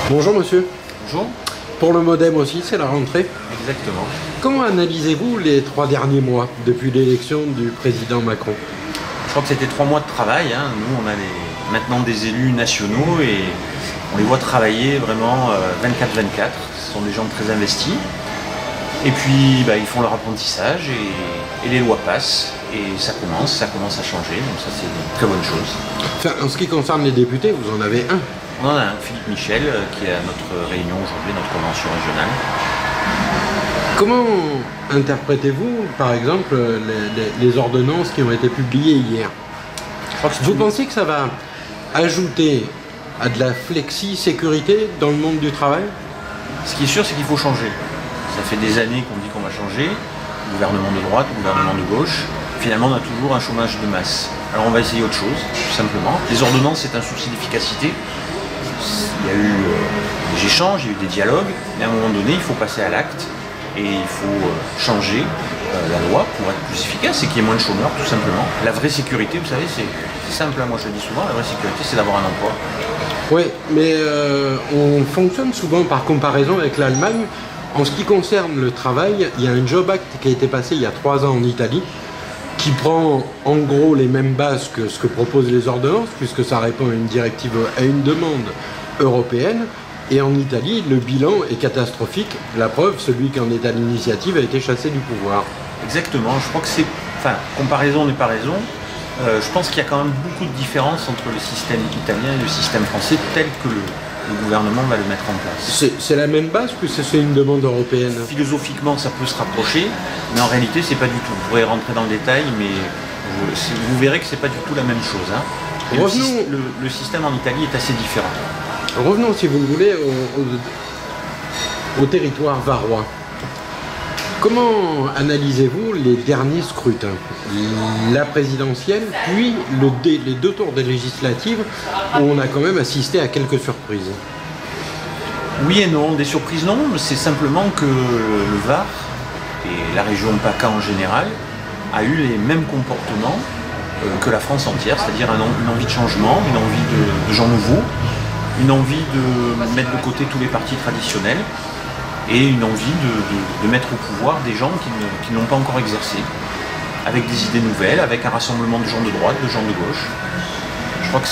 Bonjour monsieur. Bonjour. Pour le MODEM aussi, c'est la rentrée. Exactement. Comment analysez-vous les 3 derniers mois depuis l'élection du président Macron? Je crois que c'était 3 mois de travail. Nous, on a maintenant des élus nationaux et on les voit travailler vraiment 24/24. Ce sont des gens très investis. Et puis, ils font leur apprentissage et les lois passent. Et ça commence à changer. Donc ça, c'est une très bonne chose. Enfin, en ce qui concerne les députés, vous en avez un. On en a un, Philippe Michel, qui est à notre réunion aujourd'hui, notre convention régionale. Comment interprétez-vous, par exemple, les ordonnances qui ont été publiées hier? Vous pensez que ça va ajouter à de la flexi-sécurité dans le monde du travail? Ce qui est sûr, c'est qu'il faut changer. Ça fait des années qu'on dit qu'on va changer. Gouvernement de droite, gouvernement de gauche. Finalement, on a toujours un chômage de masse. Alors on va essayer autre chose, tout simplement. Les ordonnances, c'est un souci d'efficacité. Il y a eu des échanges, il y a eu des dialogues, mais à un moment donné, il faut passer à l'acte et il faut changer la loi pour être plus efficace et qu'il y ait moins de chômeurs, tout simplement. La vraie sécurité, vous savez, c'est simple, moi je le dis souvent, la vraie sécurité, c'est d'avoir un emploi. Oui, mais on fonctionne souvent par comparaison avec l'Allemagne. En ce qui concerne le travail, il y a un Job Act qui a été passé il y a 3 ans en Italie, qui prend en gros les mêmes bases que ce que proposent les ordonnances, puisque ça répond à une directive, à une demande européenne. Et en Italie, le bilan est catastrophique. La preuve, celui qui en est à l'initiative a été chassé du pouvoir. Exactement, je crois que c'est... Enfin, comparaison n'est pas raison. Je pense qu'il y a quand même beaucoup de différences entre le système italien et le système français tel que le gouvernement va le mettre en place. C'est la même base que c'est une demande européenne? Philosophiquement, ça peut se rapprocher, mais en réalité, c'est pas du tout. Vous pourrez rentrer dans le détail, mais vous verrez que c'est pas du tout la même chose. Et le système en Italie est assez différent. Revenons, si vous le voulez, au territoire varois. Comment analysez-vous les derniers scrutins? La présidentielle, puis les 2 tours des législatives, où on a quand même assisté à quelques surprises. Oui et non, des surprises non, c'est simplement que le Var, et la région PACA en général, a eu les mêmes comportements que la France entière, c'est-à-dire une envie de changement, une envie de gens nouveaux, une envie de mettre de côté tous les partis traditionnels, et une envie de mettre au pouvoir des gens qui n'ont pas encore exercé, avec des idées nouvelles, avec un rassemblement de gens de droite, de gens de gauche. Je crois que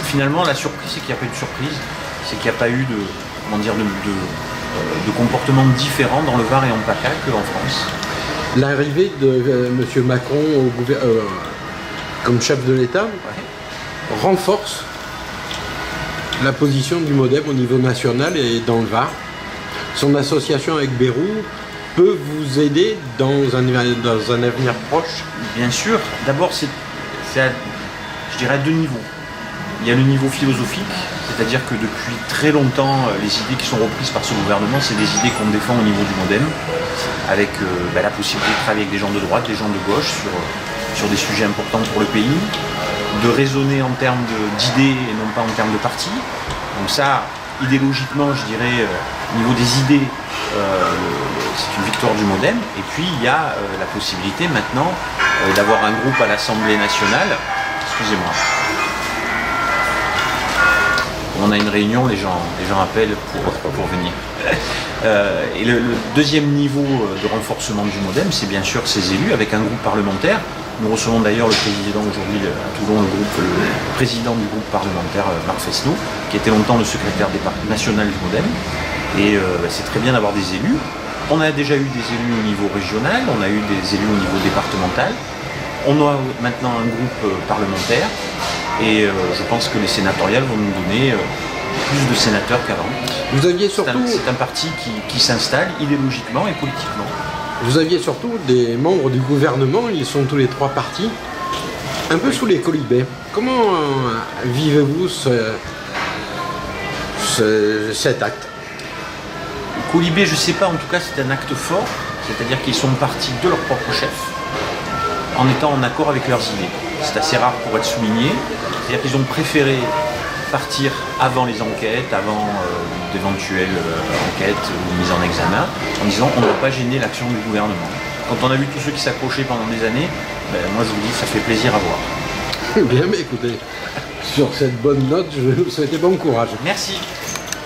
finalement la surprise, c'est qu'il n'y a pas eu de surprise, c'est qu'il n'y a pas eu de comportements différents dans le Var et en PACA qu'en France. L'arrivée de M. Macron comme chef de l'État renforce la position du MODEM au niveau national et dans le Var. Son association avec Bayrou peut vous aider dans un avenir proche? Bien sûr. D'abord, c'est je dirais à 2 niveaux. Il y a le niveau philosophique, c'est-à-dire que depuis très longtemps, les idées qui sont reprises par ce gouvernement, c'est des idées qu'on défend au niveau du MODEM, avec la possibilité de travailler avec des gens de droite, des gens de gauche, sur des sujets importants pour le pays, de raisonner en termes d'idées et non pas en termes de partis. Donc ça, idéologiquement, je dirais, au niveau des idées, c'est une victoire du MODEM. Et puis, il y a la possibilité maintenant d'avoir un groupe à l'Assemblée nationale. Excusez-moi. On a une réunion, les gens appellent pour venir. Et le deuxième niveau de renforcement du MODEM, c'est bien sûr ces élus avec un groupe parlementaire. Nous recevons d'ailleurs le président aujourd'hui à Toulon, le président du groupe parlementaire, Marc Fesneau, qui était longtemps le secrétaire national du MODEM. Et c'est très bien d'avoir des élus. On a déjà eu des élus au niveau régional, on a eu des élus au niveau départemental. On a maintenant un groupe parlementaire. Et je pense que les sénatoriales vont nous donner plus de sénateurs qu'avant. Vous aviez surtout... C'est un parti qui s'installe idéologiquement et politiquement. Vous aviez surtout des membres du gouvernement, ils sont tous les 3 partis, un peu sous les colibets. Comment vivez-vous cet acte? Colibé, je ne sais pas, en tout cas c'est un acte fort, c'est-à-dire qu'ils sont partis de leur propre chef, en étant en accord avec leurs idées. C'est assez rare pour être souligné, c'est-à-dire qu'ils ont préféré partir avant les enquêtes, avant d'éventuelles enquêtes ou mises en examen, en disant on ne va pas gêner l'action du gouvernement. quand on a vu tous ceux qui s'accrochaient pendant des années, ben, moi je vous dis, ça fait plaisir à voir. Bien, mais écoutez, sur cette bonne note, je vais vous souhaiter bon courage. Merci.